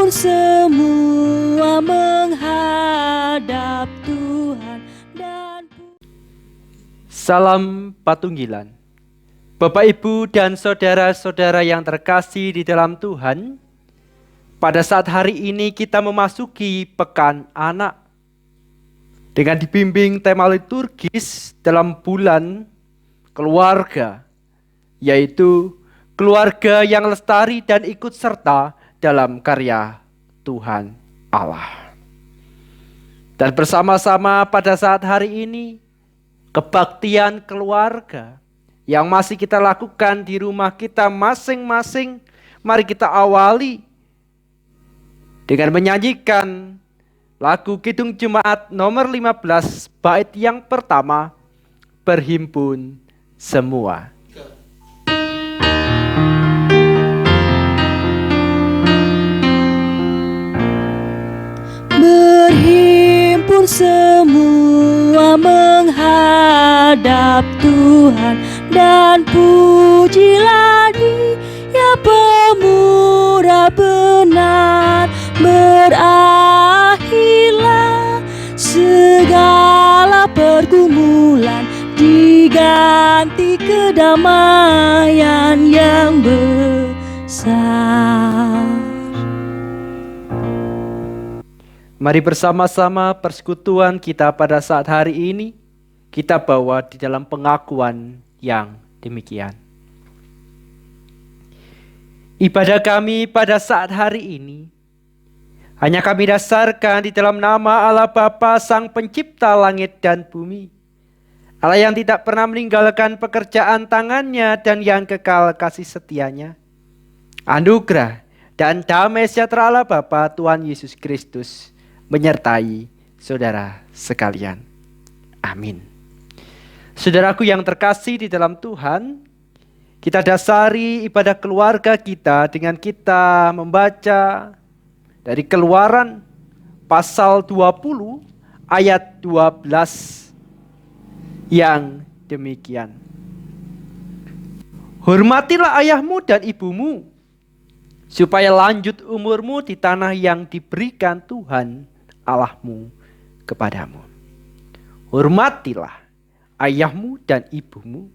Berhimpun semua menghadap Tuhan dan Salam Patunggilan. Bapak, Ibu, dan saudara-saudara yang terkasih di dalam Tuhan, pada saat hari ini kita memasuki Pekan Anak. Dengan dibimbing tema liturgis dalam bulan keluarga, yaitu keluarga yang lestari dan ikut serta dalam karya Tuhan Allah. Dan bersama-sama pada saat hari ini, kebaktian keluarga yang masih kita lakukan di rumah kita masing-masing, mari kita awali dengan menyanyikan lagu Kidung Jemaat nomor 15, bait yang pertama, Berhimpun Semua. berhimpun semua menghadap Tuhan dan pujilah Dia pemurah benar. Berakhirlah segala pergumulan, diganti kedamaian yang besar. Mari bersama-sama persekutuan kita pada saat hari ini kita bawa di dalam pengakuan yang demikian. Ibadah kami pada saat hari ini hanya kami dasarkan di dalam nama Allah Bapa Sang Pencipta langit dan bumi, Allah yang tidak pernah meninggalkan pekerjaan tangannya dan yang kekal kasih setianya. Anugerah dan damai sejahtera Allah Bapa Tuhan Yesus Kristus menyertai saudara sekalian. Amin. Saudaraku yang terkasih di dalam Tuhan, kita dasari ibadah keluarga kita dengan kita membaca dari Keluaran pasal 20 ayat 12 yang demikian. Hormatilah ayahmu dan ibumu, supaya lanjut umurmu di tanah yang diberikan Tuhan Allahmu kepadamu. Hormatilah ayahmu dan ibumu,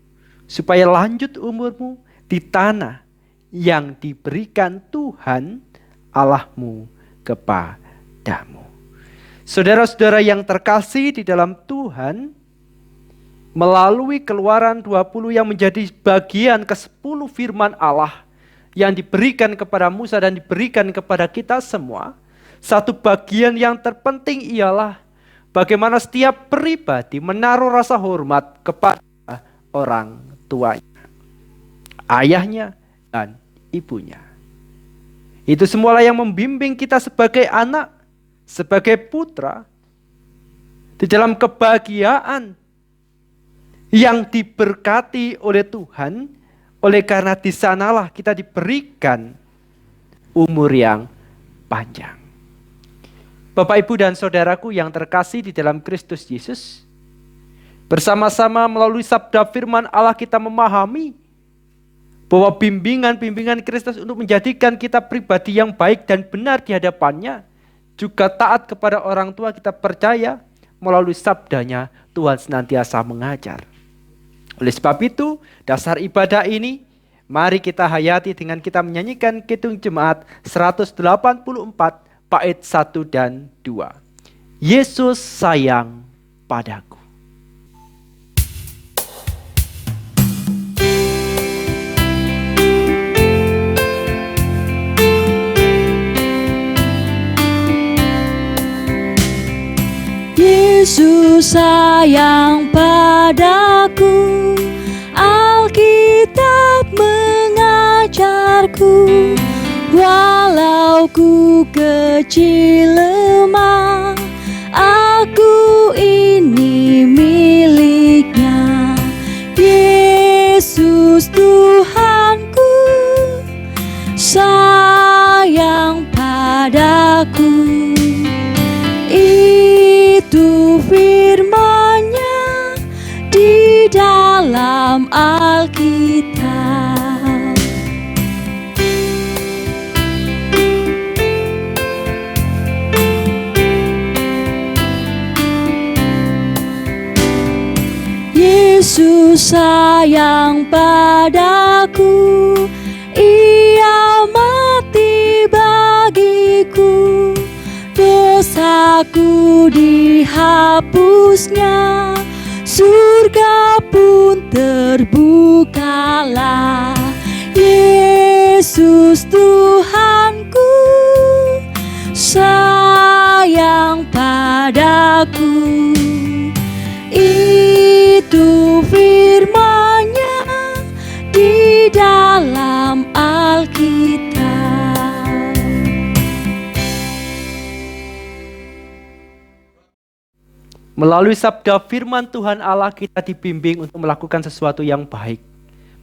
supaya lanjut umurmu di tanah yang diberikan Tuhan Allahmu kepadamu. Saudara-saudara yang terkasih di dalam Tuhan, melalui Keluaran 20 yang menjadi bagian ke-10 firman Allah yang diberikan kepada Musa dan diberikan kepada kita semua, satu bagian yang terpenting ialah bagaimana setiap pribadi menaruh rasa hormat kepada orang tuanya, ayahnya dan ibunya. Itu semualah yang membimbing kita sebagai anak, sebagai putra, di dalam kebahagiaan yang diberkati oleh Tuhan. Oleh karena di sanalah kita diberikan umur yang panjang. Bapak, Ibu, dan saudaraku yang terkasih di dalam Kristus Yesus, bersama-sama melalui sabda firman Allah kita memahami bahwa bimbingan-bimbingan Kristus untuk menjadikan kita pribadi yang baik dan benar di hadapannya, juga taat kepada orang tua, kita percaya melalui sabdanya Tuhan senantiasa mengajar. Oleh sebab itu, dasar ibadah ini mari kita hayati dengan kita menyanyikan Kidung Jemaat 184 bait 1 dan 2. Yesus sayang padaku. Yesus sayang padaku, Alkitab mengajarku, walau ku kecil lemah, aku ini miliknya. Yesus Tuhanku sayang padaku. Itu firman-Nya di dalam Alkitab. sayang padaku, Ia mati bagiku. Dosaku dihapusnya, surga pun terbukalah. Yesus Tuhanku sayang padaku. Itu firman-Nya di dalam Alkitab. Melalui sabda firman Tuhan Allah, kita dibimbing untuk melakukan sesuatu yang baik.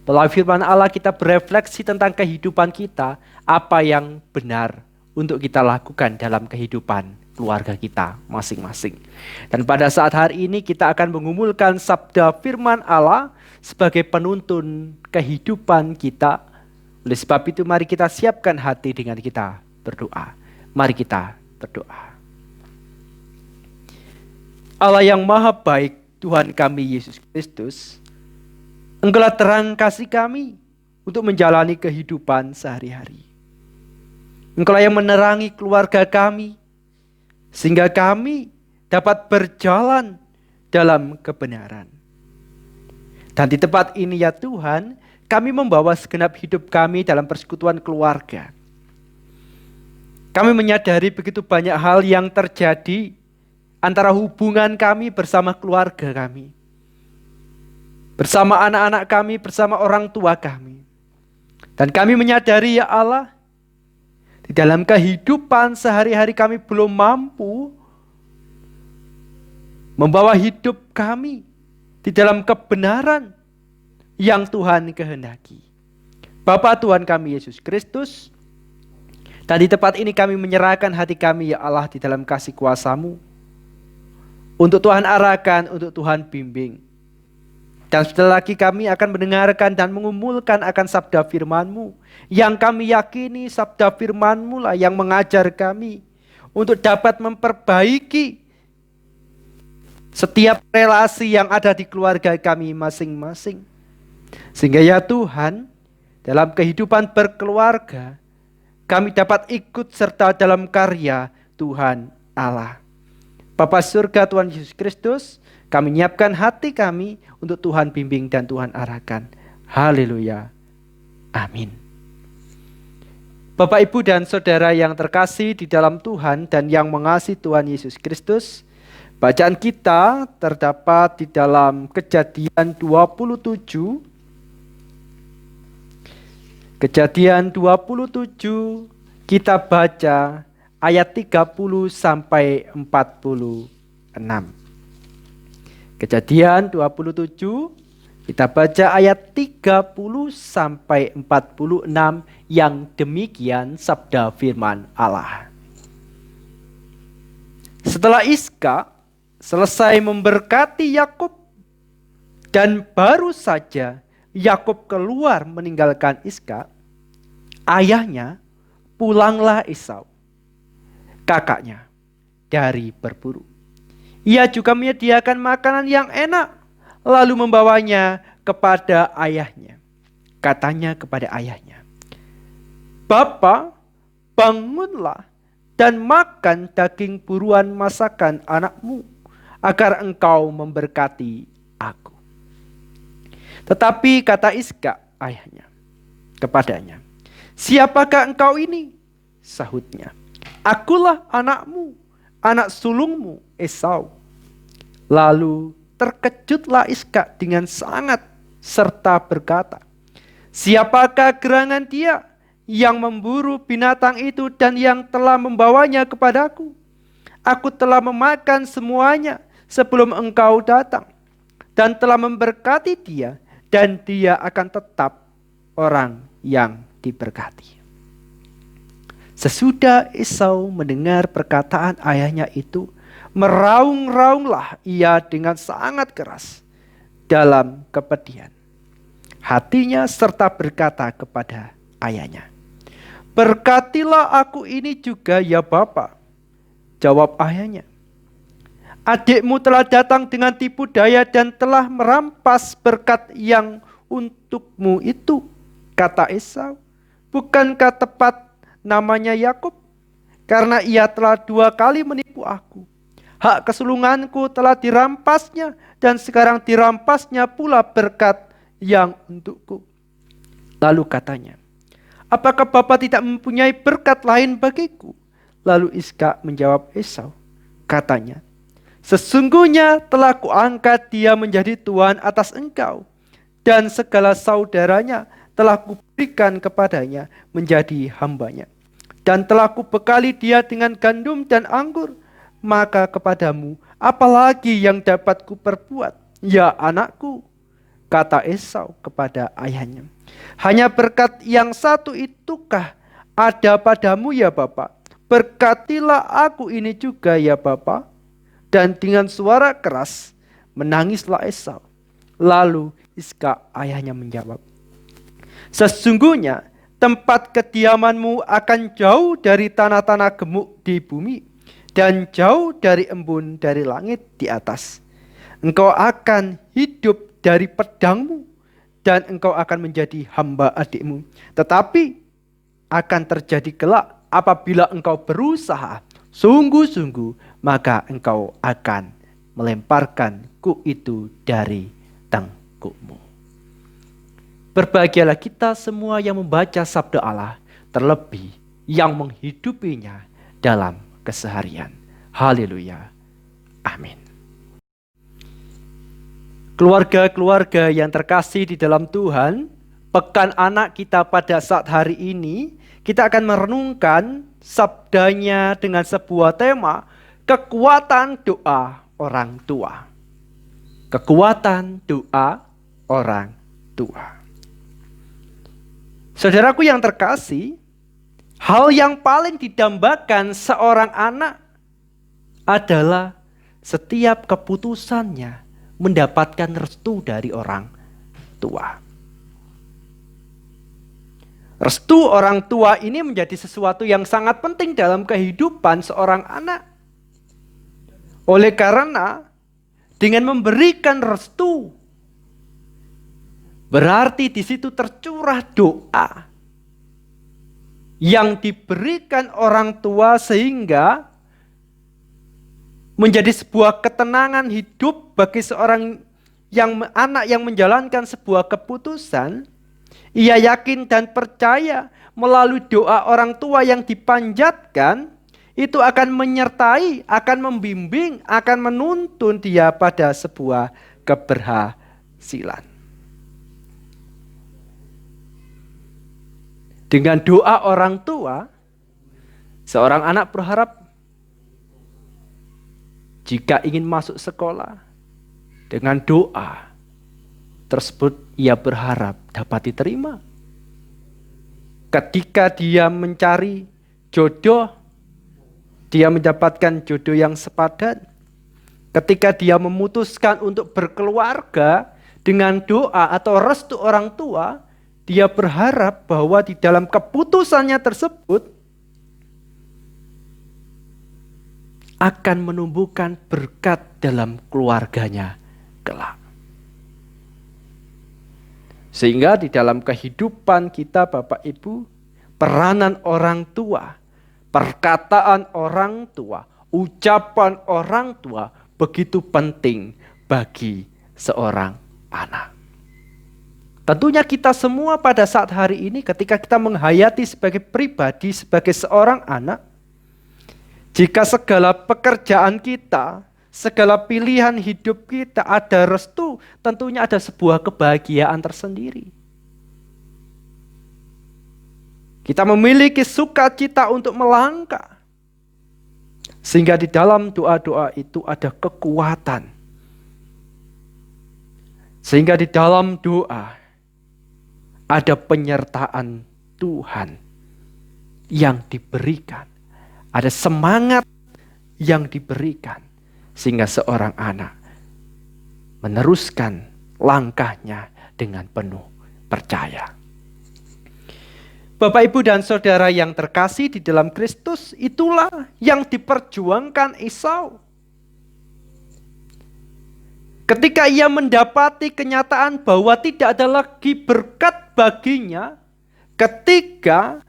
Melalui firman Allah kita berefleksi tentang kehidupan kita, apa yang benar untuk kita lakukan dalam kehidupan keluarga kita masing-masing. Dan pada saat hari ini kita akan mengumulkan sabda firman Allah sebagai penuntun kehidupan kita. Oleh sebab itu mari kita siapkan hati dengan kita berdoa. Mari kita berdoa. Allah yang maha baik, Tuhan kami Yesus Kristus, Engkaulah terang kasih kami untuk menjalani kehidupan sehari-hari. Engkaulah yang menerangi keluarga kami, sehingga kami dapat berjalan dalam kebenaran. Dan di tempat ini ya Tuhan, kami membawa segenap hidup kami dalam persekutuan keluarga. Kami menyadari begitu banyak hal yang terjadi antara hubungan kami bersama keluarga kami, bersama anak-anak kami, bersama orang tua kami. Dan kami menyadari ya Allah, di dalam kehidupan sehari-hari kami belum mampu membawa hidup kami di dalam kebenaran yang Tuhan kehendaki. Bapa Tuhan kami Yesus Kristus, dan di tempat ini kami menyerahkan hati kami ya Allah di dalam kasih kuasa-Mu, untuk Tuhan arahkan, untuk Tuhan bimbing. Dan setelah lagi kami akan mendengarkan dan mengumulkan akan sabda firman-Mu, yang kami yakini sabda firman-Mu lah yang mengajar kami untuk dapat memperbaiki setiap relasi yang ada di keluarga kami masing-masing. Sehingga ya Tuhan, dalam kehidupan berkeluarga, kami dapat ikut serta dalam karya Tuhan Allah. Bapa surga Tuhan Yesus Kristus, kami nyiapkan hati kami untuk Tuhan bimbing dan Tuhan arahkan. Haleluya. Amin. Bapak, Ibu, dan Saudara yang terkasih di dalam Tuhan dan yang mengasihi Tuhan Yesus Kristus, bacaan kita terdapat di dalam Kejadian 27. Kejadian 27 kita baca ayat 30 sampai 46. Kejadian 27 kita baca ayat 30 sampai 46 yang demikian sabda firman Allah. Setelah Iska selesai memberkati Yakub dan baru saja Yakub keluar meninggalkan Iska, ayahnya, pulanglah Esau, kakaknya, dari berburu. Ia juga menyediakan makanan yang enak, lalu membawanya kepada ayahnya. Katanya kepada ayahnya, "Bapa, bangunlah dan makan daging buruan masakan anakmu, agar engkau memberkati aku." Tetapi kata Iska ayahnya kepadanya, "Siapakah engkau ini?" Sahutnya, "Akulah anakmu, anak sulungmu Esau." Lalu terkejutlah Iska dengan sangat serta berkata, "Siapakah gerangan dia yang memburu binatang itu dan yang telah membawanya kepadaku? Aku telah memakan semuanya sebelum engkau datang, dan telah memberkati dia, dan dia akan tetap orang yang diberkati." Sesudah Esau mendengar perkataan ayahnya itu, meraung-raunglah ia dengan sangat keras dalam kepedihan hatinya, serta berkata kepada ayahnya, "Berkatilah aku ini juga ya Bapa." Jawab ayahnya, "Adikmu telah datang dengan tipu daya dan telah merampas berkat yang untukmu itu, kata Esau. Bukankah tepat namanya Yakub? Karena ia telah 2 kali menipu aku. Hak kesulunganku telah dirampasnya, dan sekarang dirampasnya pula berkat yang untukku. Lalu katanya, apakah Bapak tidak mempunyai berkat lain bagiku? Lalu Iskak menjawab Esau, katanya, sesungguhnya telah kuangkat dia menjadi tuan atas engkau, dan segala saudaranya telah kuberikan kepadanya menjadi hambanya. Dan telah kubekali dia dengan gandum dan anggur. Maka kepadamu apalagi yang dapat kuperbuat, ya anakku? Kata Esau kepada ayahnya, hanya berkat yang satu itukah ada padamu ya Bapak? Berkatilah aku ini juga ya Bapak. Dan dengan suara keras menangislah Esau. Lalu Iskak ayahnya menjawab, sesungguhnya tempat kediamanmu akan jauh dari tanah-tanah gemuk di bumi, dan jauh dari embun dari langit di atas. Engkau akan hidup dari pedangmu, dan engkau akan menjadi hamba adikmu. Tetapi akan terjadi kelak apabila engkau berusaha sungguh-sungguh, maka engkau akan melemparkan kuk itu dari tengkukmu. Berbahagialah kita semua yang membaca sabda Allah, terlebih yang menghidupinya dalam keseharian. Haleluya. Amin. Keluarga-keluarga yang terkasih di dalam Tuhan, pekan anak kita pada saat hari ini, kita akan merenungkan sabdanya dengan sebuah tema, kekuatan doa orang tua. Kekuatan doa orang tua. Saudaraku yang terkasih, hal yang paling didambakan seorang anak adalah setiap keputusannya mendapatkan restu dari orang tua. Restu orang tua ini menjadi sesuatu yang sangat penting dalam kehidupan seorang anak. Oleh karena dengan memberikan restu, berarti di situ tercurah doa yang diberikan orang tua sehingga menjadi sebuah ketenangan hidup bagi seorang anak yang menjalankan sebuah keputusan. Ia yakin dan percaya melalui doa orang tua yang dipanjatkan, itu akan menyertai, akan membimbing, akan menuntun dia pada sebuah keberhasilan. Dengan doa orang tua, seorang anak berharap jika ingin masuk sekolah, dengan doa tersebut ia berharap dapat diterima. Ketika dia mencari jodoh, dia mendapatkan jodoh yang sepadan. Ketika dia memutuskan untuk berkeluarga, dengan doa atau restu orang tua, dia berharap bahwa di dalam keputusannya tersebut akan menumbuhkan berkat dalam keluarganya kelak. Sehingga di dalam kehidupan kita Bapak Ibu, peranan orang tua, perkataan orang tua, ucapan orang tua begitu penting bagi seorang anak. Tentunya kita semua pada saat hari ini ketika kita menghayati sebagai pribadi, sebagai seorang anak, jika segala pekerjaan kita, segala pilihan hidup kita ada restu, tentunya ada sebuah kebahagiaan tersendiri. Kita memiliki sukacita untuk melangkah. Sehingga di dalam doa-doa itu ada kekuatan. Sehingga di dalam doa ada penyertaan Tuhan yang diberikan. Ada semangat yang diberikan sehingga seorang anak meneruskan langkahnya dengan penuh percaya. Bapak, Ibu, dan Saudara yang terkasih di dalam Kristus, itulah yang diperjuangkan Esau. Ketika ia mendapati kenyataan bahwa tidak ada lagi berkat baginya, ketika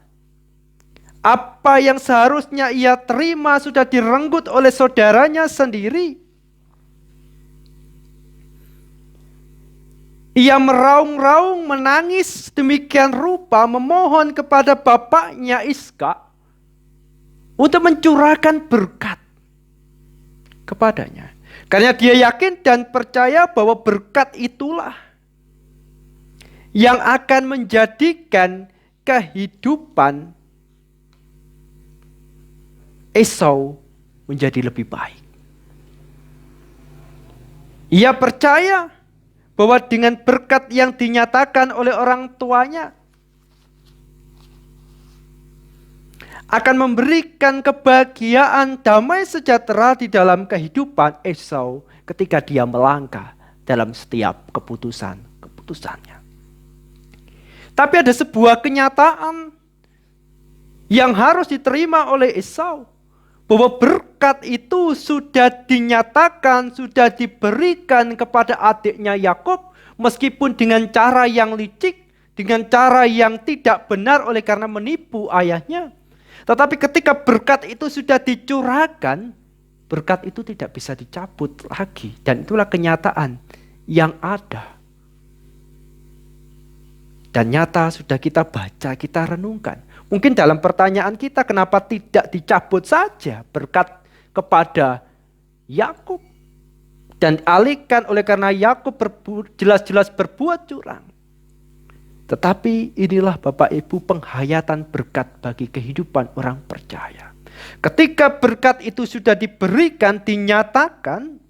apa yang seharusnya ia terima sudah direnggut oleh saudaranya sendiri, ia meraung-raung, menangis demikian rupa, memohon kepada bapaknya Iska untuk mencurahkan berkat kepadanya. Karena dia yakin dan percaya bahwa berkat itulah yang akan menjadikan kehidupan Esau menjadi lebih baik. Ia percaya bahwa dengan berkat yang dinyatakan oleh orang tuanya akan memberikan kebahagiaan, damai sejahtera di dalam kehidupan Esau ketika dia melangkah dalam setiap keputusannya. Tapi ada sebuah kenyataan yang harus diterima oleh Esau, bahwa berkat itu sudah dinyatakan, sudah diberikan kepada adiknya Yakub, meskipun dengan cara yang licik, dengan cara yang tidak benar oleh karena menipu ayahnya. Tetapi ketika berkat itu sudah dicurahkan, berkat itu tidak bisa dicabut lagi. Dan itulah kenyataan yang ada. Dan nyata sudah kita baca, kita renungkan. Mungkin dalam pertanyaan kita, kenapa tidak dicabut saja berkat kepada Yakub dan alihkan oleh karena Yakub jelas-jelas berbuat curang. Tetapi inilah Bapak Ibu penghayatan berkat bagi kehidupan orang percaya. Ketika berkat itu sudah diberikan, dinyatakan,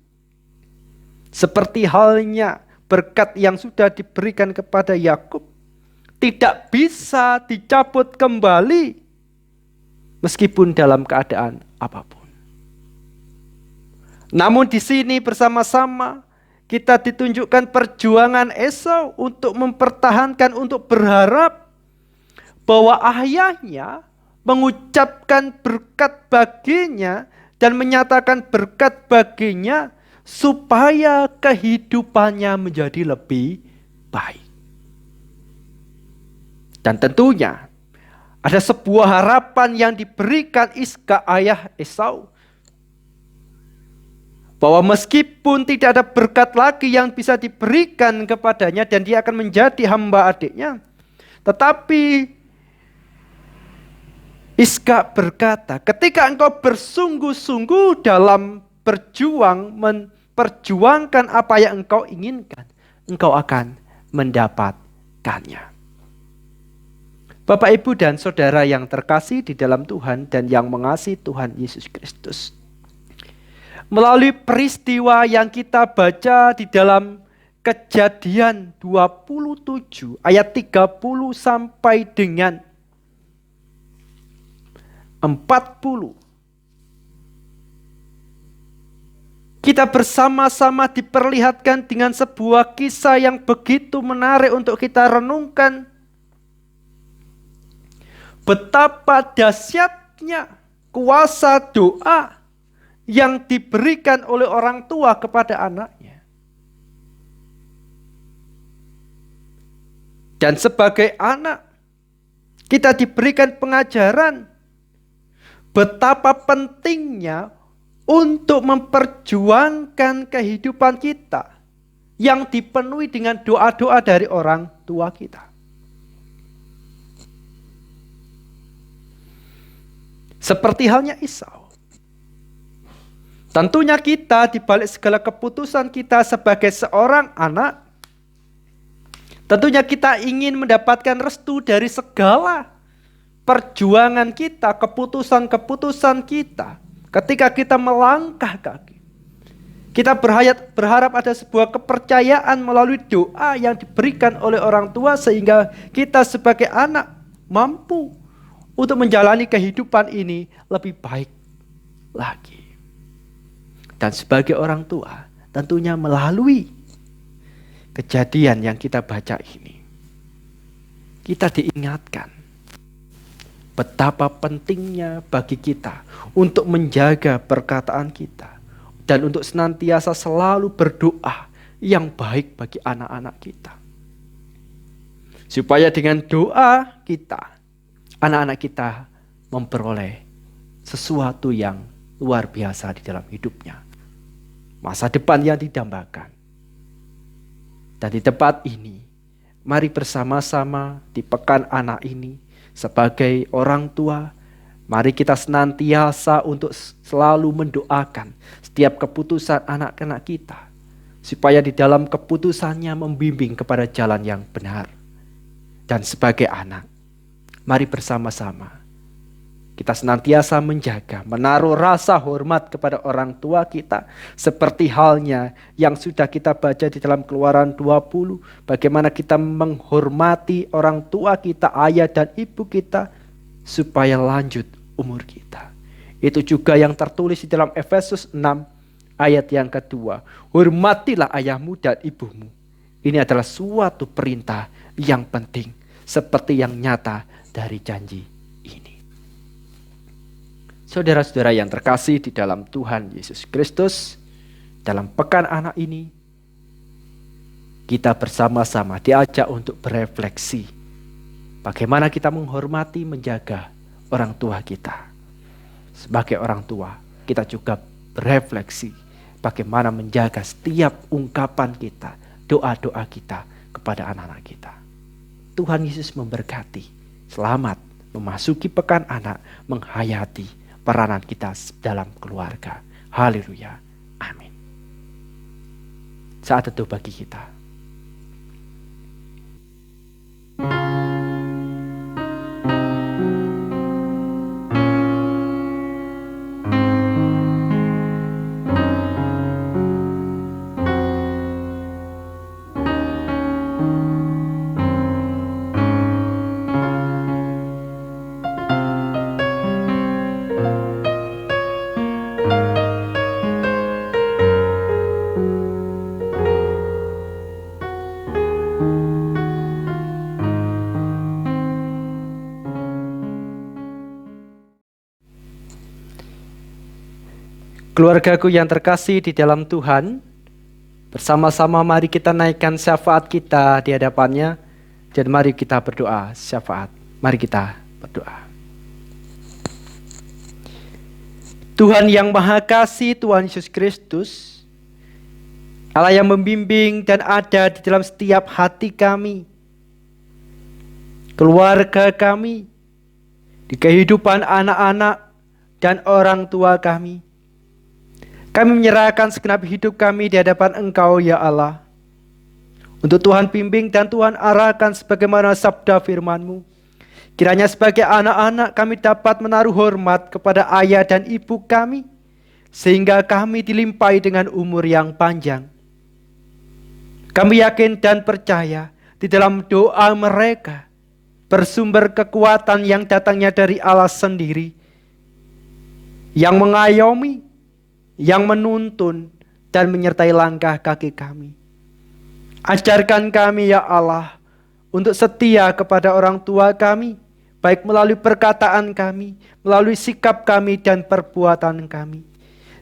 seperti halnya berkat yang sudah diberikan kepada Yakub, tidak bisa dicabut kembali meskipun dalam keadaan apapun. Namun di sini bersama-sama kita ditunjukkan perjuangan Esau untuk mempertahankan, untuk berharap bahwa ayahnya mengucapkan berkat baginya dan menyatakan berkat baginya supaya kehidupannya menjadi lebih baik. Dan tentunya ada sebuah harapan yang diberikan Iska ayah Esau, bahwa meskipun tidak ada berkat lagi yang bisa diberikan kepadanya dan dia akan menjadi hamba adiknya, tetapi Iska berkata, ketika engkau bersungguh-sungguh dalam memperjuangkan apa yang engkau inginkan, engkau akan mendapatkannya. Bapak, Ibu, dan Saudara yang terkasih di dalam Tuhan dan yang mengasihi Tuhan Yesus Kristus, melalui peristiwa yang kita baca di dalam Kejadian 27 ayat 30 sampai dengan 40. Kita bersama-sama diperlihatkan dengan sebuah kisah yang begitu menarik untuk kita renungkan. Betapa dahsyatnya kuasa doa yang diberikan oleh orang tua kepada anaknya. Dan sebagai anak, kita diberikan pengajaran betapa pentingnya untuk memperjuangkan kehidupan kita yang dipenuhi dengan doa-doa dari orang tua kita. Seperti halnya Esau. Tentunya kita di balik segala keputusan kita sebagai seorang anak, tentunya kita ingin mendapatkan restu dari segala perjuangan kita, keputusan-keputusan kita. Ketika kita melangkah kaki, kita berharap ada sebuah kepercayaan melalui doa yang diberikan oleh orang tua sehingga kita sebagai anak mampu untuk menjalani kehidupan ini lebih baik lagi. Dan sebagai orang tua, tentunya melalui kejadian yang kita baca ini, kita diingatkan betapa pentingnya bagi kita untuk menjaga perkataan kita dan untuk senantiasa selalu berdoa yang baik bagi anak-anak kita. Supaya dengan doa kita, anak-anak kita memperoleh sesuatu yang luar biasa di dalam hidupnya. Masa depan yang didambakan. Dan di tempat ini, mari bersama-sama di pekan anak ini, sebagai orang tua, mari kita senantiasa untuk selalu mendoakan setiap keputusan anak-anak kita. Supaya di dalam keputusannya membimbing kepada jalan yang benar. Dan sebagai anak, mari bersama-sama kita senantiasa menjaga, menaruh rasa hormat kepada orang tua kita. Seperti halnya yang sudah kita baca di dalam Keluaran 20. Bagaimana kita menghormati orang tua kita, ayah dan ibu kita. Supaya lanjut umur kita. Itu juga yang tertulis di dalam Efesus 6 ayat yang kedua. Hormatilah ayahmu dan ibumu. Ini adalah suatu perintah yang penting. Seperti yang nyata dari janji ini. Saudara-saudara yang terkasih di dalam Tuhan Yesus Kristus, dalam pekan anak ini, kita bersama-sama diajak untuk berefleksi. Bagaimana kita menghormati, menjaga orang tua kita. Sebagai orang tua, kita juga berefleksi bagaimana menjaga setiap ungkapan kita, doa-doa kita kepada anak-anak kita. Tuhan Yesus memberkati. Selamat memasuki pekan anak, menghayati peranan kita dalam keluarga. Haleluya. Amin. Saat itu bagi kita. Keluargaku yang terkasih di dalam Tuhan, bersama-sama mari kita naikkan syafaat kita di hadapannya, dan mari kita berdoa syafaat. Mari kita berdoa. Tuhan yang Maha Kasih, Tuhan Yesus Kristus, Allah yang membimbing dan ada di dalam setiap hati kami, keluarga kami, di kehidupan anak-anak dan orang tua kami. Kami menyerahkan segenap hidup kami di hadapan Engkau ya Allah. Untuk Tuhan bimbing dan Tuhan arahkan sebagaimana sabda firman-Mu. Kiranya sebagai anak-anak kami dapat menaruh hormat kepada ayah dan ibu kami. Sehingga kami dilimpahi dengan umur yang panjang. Kami yakin dan percaya di dalam doa mereka bersumber kekuatan yang datangnya dari Allah sendiri. Yang mengayomi, yang menuntun dan menyertai langkah kaki kami. Ajarkan kami ya Allah untuk setia kepada orang tua kami, baik melalui perkataan kami, melalui sikap kami dan perbuatan kami.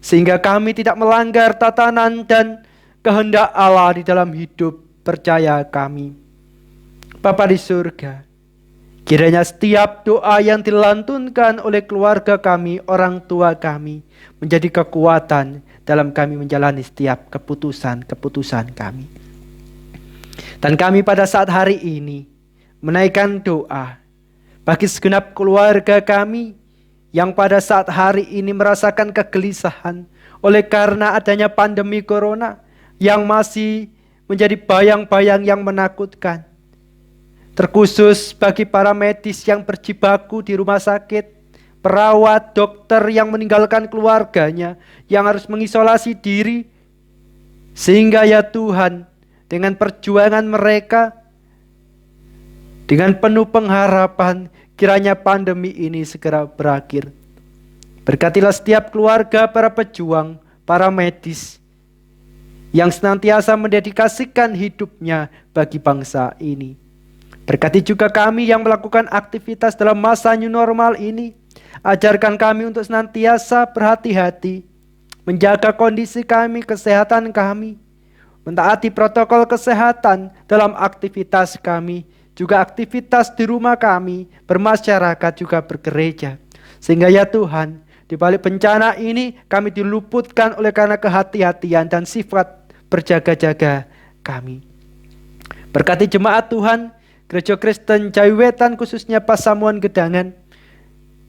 Sehingga kami tidak melanggar tatanan dan kehendak Allah di dalam hidup percaya kami. Bapa di surga, kiranya setiap doa yang dilantunkan oleh keluarga kami, orang tua kami, menjadi kekuatan dalam kami menjalani setiap keputusan-keputusan kami. Dan kami pada saat hari ini menaikkan doa bagi segenap keluarga kami yang pada saat hari ini merasakan kegelisahan oleh karena adanya pandemi corona yang masih menjadi bayang-bayang yang menakutkan. Terkhusus bagi para medis yang berjibaku di rumah sakit, perawat, dokter yang meninggalkan keluarganya, yang harus mengisolasi diri. Sehingga ya Tuhan, dengan perjuangan mereka, dengan penuh pengharapan, kiranya pandemi ini segera berakhir. Berkatilah setiap keluarga para pejuang, para medis, yang senantiasa mendedikasikan hidupnya bagi bangsa ini. Berkati juga kami yang melakukan aktivitas dalam masa new normal ini. Ajarkan kami untuk senantiasa berhati-hati, menjaga kondisi kami, kesehatan kami, mentaati protokol kesehatan dalam aktivitas kami, juga aktivitas di rumah kami, bermasyarakat, juga bergereja. Sehingga ya Tuhan, di balik bencana ini kami diluputkan oleh karena kehati-hatian dan sifat berjaga-jaga kami. Berkati jemaat Tuhan, Gereja Kristen Jawi-Wetan khususnya Pasamuan Gedangan,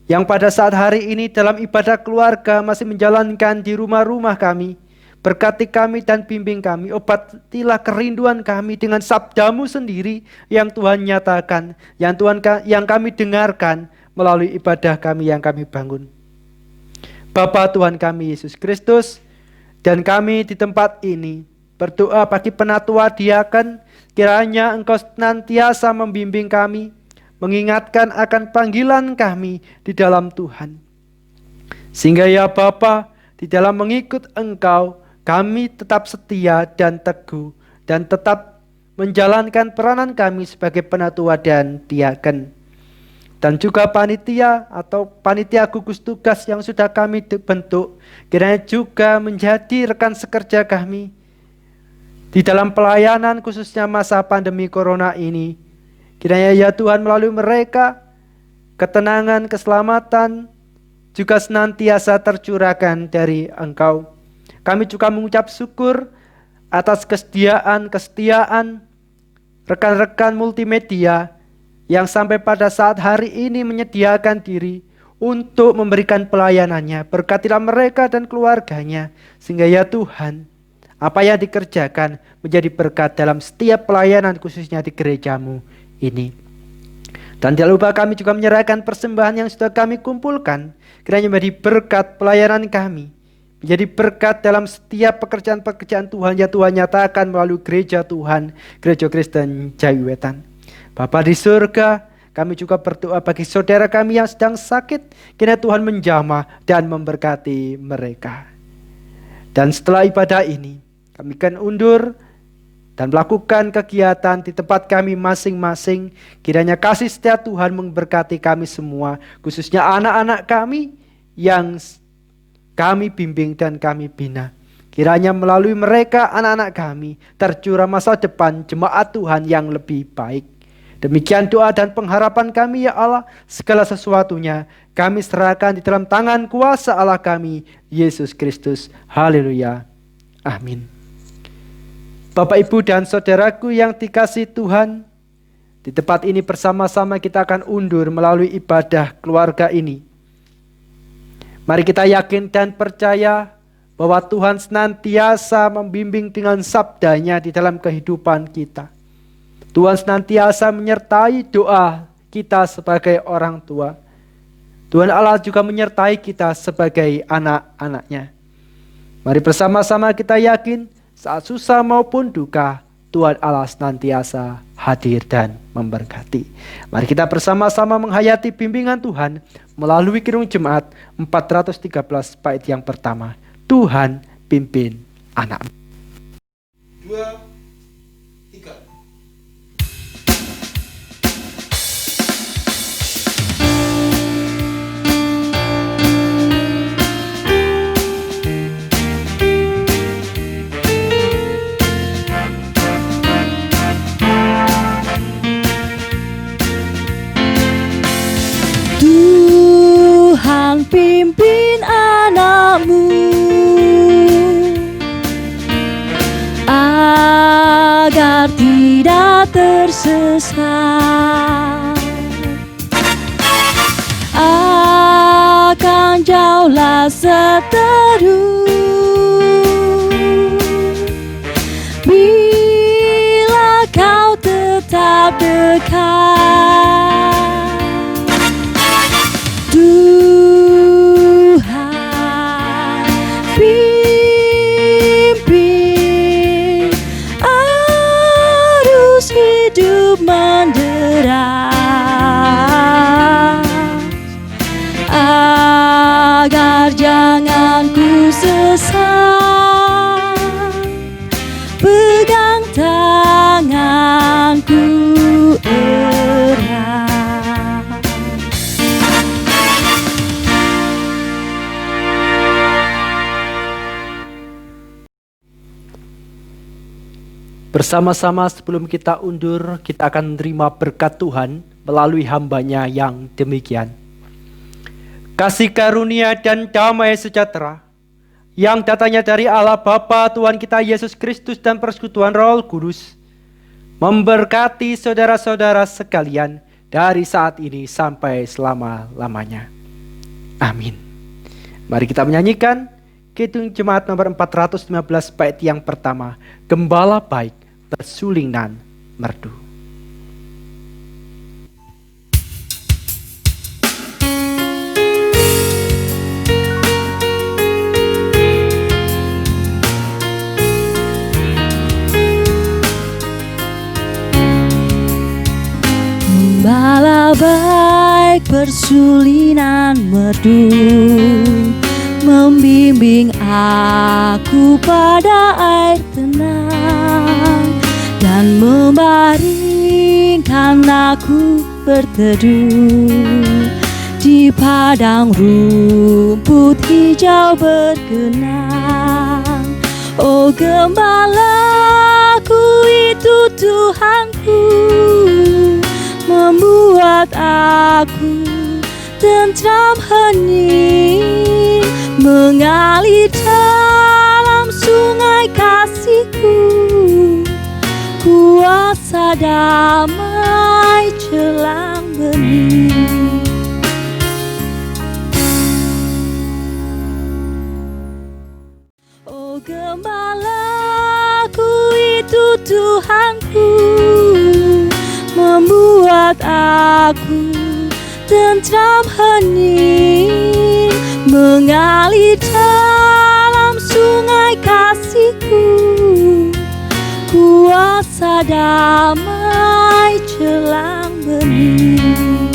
yang pada saat hari ini dalam ibadah keluarga masih menjalankan di rumah-rumah kami. Berkati kami dan bimbing kami, obatilah kerinduan kami dengan sabda-Mu sendiri yang Tuhan nyatakan, yang kami dengarkan melalui ibadah kami yang kami bangun. Bapa Tuhan kami Yesus Kristus, dan kami di tempat ini berdoa bagi penatua diaken, kiranya Engkau senantiasa membimbing kami, mengingatkan akan panggilan kami di dalam Tuhan. Sehingga ya Bapa, di dalam mengikut Engkau, kami tetap setia dan teguh, dan tetap menjalankan peranan kami sebagai penatua dan diaken. Dan juga panitia atau panitia gugus tugas yang sudah kami bentuk, kiranya juga menjadi rekan sekerja kami di dalam pelayanan khususnya masa pandemi corona ini. Kiranya ya Tuhan melalui mereka, ketenangan, keselamatan juga senantiasa tercurahkan dari Engkau. Kami juga mengucap syukur atas kesetiaan rekan-rekan multimedia yang sampai pada saat hari ini menyediakan diri untuk memberikan pelayanannya. Berkatilah mereka dan keluarganya, sehingga ya Tuhan, apa yang dikerjakan menjadi berkat dalam setiap pelayanan khususnya di gereja-Mu ini. Dan jangan lupa kami juga menyerahkan persembahan yang sudah kami kumpulkan, kiranya menjadi berkat pelayanan kami, menjadi berkat dalam setiap pekerjaan-pekerjaan Tuhan yang Tuhan nyatakan melalui gereja Tuhan, Gereja Kristen Jawi-Wetan. Bapa di surga, kami juga berdoa bagi saudara kami yang sedang sakit, kiranya Tuhan menjamah dan memberkati mereka. Dan setelah ibadah ini, kami akan undur dan melakukan kegiatan di tempat kami masing-masing. Kiranya kasih setia Tuhan memberkati kami semua, khususnya anak-anak kami yang kami bimbing dan kami bina. Kiranya melalui mereka anak-anak kami tercurah masa depan jemaat Tuhan yang lebih baik. Demikian doa dan pengharapan kami ya Allah, segala sesuatunya kami serahkan di dalam tangan kuasa Allah kami, Yesus Kristus. Haleluya. Amin. Bapak, Ibu, dan saudaraku yang dikasihi Tuhan, di tempat ini bersama-sama kita akan undur melalui ibadah keluarga ini. Mari kita yakin dan percaya bahwa Tuhan senantiasa membimbing dengan sabdanya di dalam kehidupan kita. Tuhan senantiasa menyertai doa kita sebagai orang tua. Tuhan Allah juga menyertai kita sebagai anak-anaknya. Mari bersama-sama kita yakin saat susah maupun duka, Tuhan Allah senantiasa hadir dan memberkati. Mari kita bersama-sama menghayati bimbingan Tuhan melalui Kidung Jemaat 413 bait yang pertama. Tuhan pimpin anak. 2, 3. Tuhan pimpin anak-Mu agar tidak tersesat, akan jauhlah seteru bila kau tetap dekat. Tuhan pimpin arus hidup menderas, agar jangan ku sesat. Pegang tanganku erat. Bersama-sama sebelum kita undur, kita akan menerima berkat Tuhan melalui hamba-Nya yang demikian. Kasih karunia dan damai sejahtera yang datangnya dari Allah Bapa Tuhan kita Yesus Kristus dan persekutuan Roh Kudus memberkati saudara-saudara sekalian dari saat ini sampai selama-lamanya. Amin. Mari kita menyanyikan Kidung Jemaat nomor 415 bait yang pertama, Gembala Baik Bersuling nan Merdu. Gembala baik bersulinan merdu, membimbing aku pada air tenang, dan membaringkan aku berteduh di padang rumput hijau bergenang. Oh gembalaku itu Tuhanku, membuat aku tentram hening, mengalir dalam sungai kasih-Ku, kuasa damai jelang bening. Oh gembalaku itu Tuhanku, membuat aku tentram hening, mengalir dalam sungai kasih-Ku, kuasa damai jelang bening.